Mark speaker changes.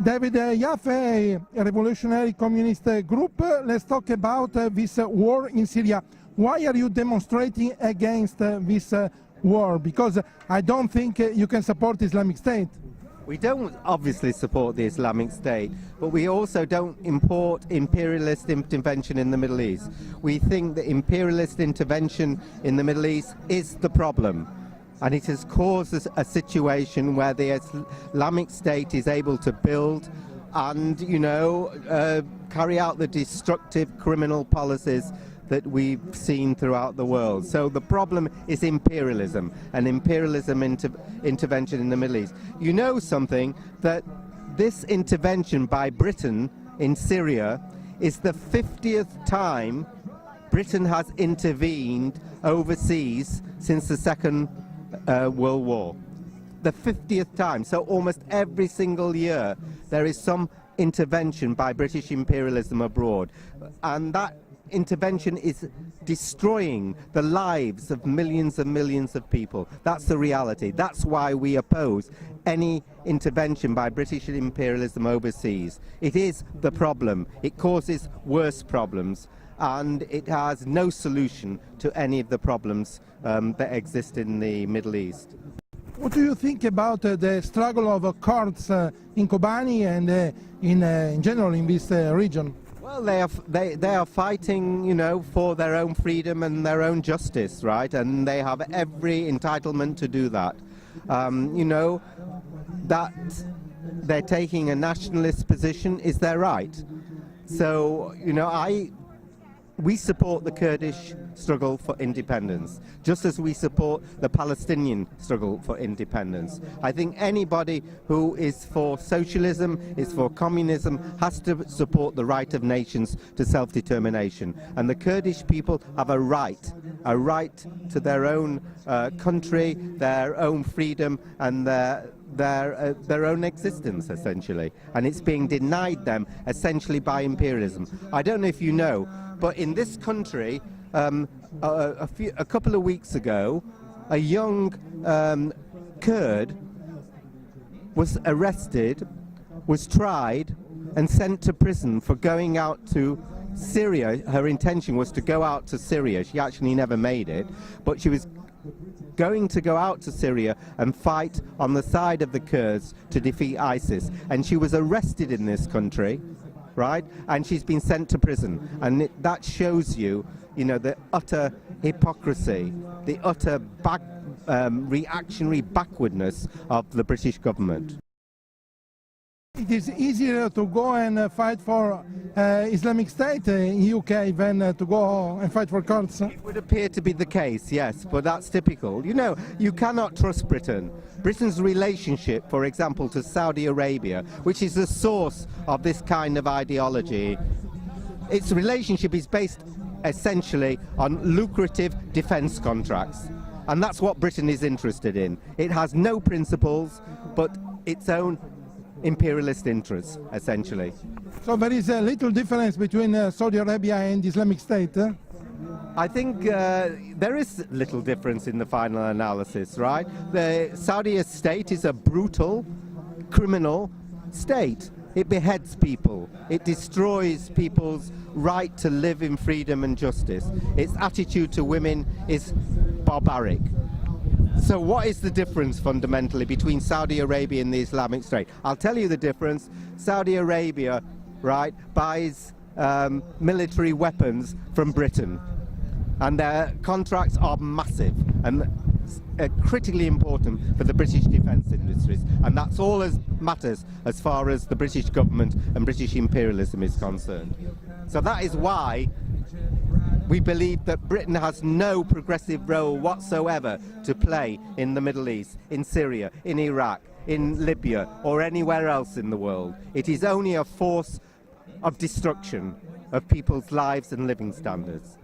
Speaker 1: David Yaffe, a revolutionary communist group. Let's talk about this war in Syria. Why are you demonstrating against this war? Because I don't think you can support Islamic State.
Speaker 2: We don't obviously support the Islamic State, but we also don't import imperialist intervention in the Middle East. We think that imperialist intervention in the Middle East is the problem. And it has caused us a situation where the Islamic State is able to build and, carry out the destructive criminal policies that we've seen throughout the world. So the problem is imperialism and imperialism intervention in the Middle East. You know something, that this intervention by Britain in Syria is the 50th time Britain has intervened overseas since the Second World War. The 50th time. So almost every single year there is some intervention by British imperialism abroad, and that intervention is destroying the lives of millions and millions of people. That's the reality. That's why we oppose any intervention by British imperialism overseas. It is the problem. It causes worse problems, and it has no solution to any of the problems that exist in the Middle East.
Speaker 1: What do you think about the struggle of Kurds in Kobani and in general in this region?
Speaker 2: Well, they are fighting, for their own freedom and their own justice, right? And they have every entitlement to do that. That they're taking a nationalist position is their right. So, we support the Kurdish struggle for independence, just as we support the Palestinian struggle for independence. I think anybody who is for socialism, is for communism, has to support the right of nations to self-determination. And the Kurdish people have a right to their own country, their own freedom, and their own existence, essentially. And it's being denied them essentially by imperialism. I don't know if you know, but in this country, a couple of weeks ago, a young Kurd was arrested, was tried, and sent to prison for going out to Syria. Her intention was to go out to Syria. She actually never made it, but she was going to go out to Syria and fight on the side of the Kurds to defeat ISIS. And she was arrested in this country, right? And she's been sent to prison. And that shows you, the utter hypocrisy, the utter reactionary backwardness of the British government.
Speaker 1: It is easier to go and fight for Islamic State in UK than to go and fight for Kurds.
Speaker 2: It would appear to be the case, yes, but that's typical. You cannot trust Britain. Britain's relationship, for example, to Saudi Arabia, which is the source of this kind of ideology, its relationship is based essentially on lucrative defence contracts. And that's what Britain is interested in. It has no principles but its own imperialist interests, essentially.
Speaker 1: So there is a little difference between Saudi Arabia and Islamic State?
Speaker 2: I think there is little difference in the final analysis, right? The Saudi state is a brutal, criminal state. It beheads people. It destroys people's right to live in freedom and justice. Its attitude to women is barbaric. So what is the difference fundamentally between Saudi Arabia and the Islamic State? I'll tell you the difference. Saudi Arabia, right, buys military weapons from Britain, and their contracts are massive and critically important for the British defence industries, and that's all that matters as far as the British government and British imperialism is concerned. So that is why we believe that Britain has no progressive role whatsoever to play in the Middle East, in Syria, in Iraq, in Libya, or anywhere else in the world. It is only a force of destruction of people's lives and living standards.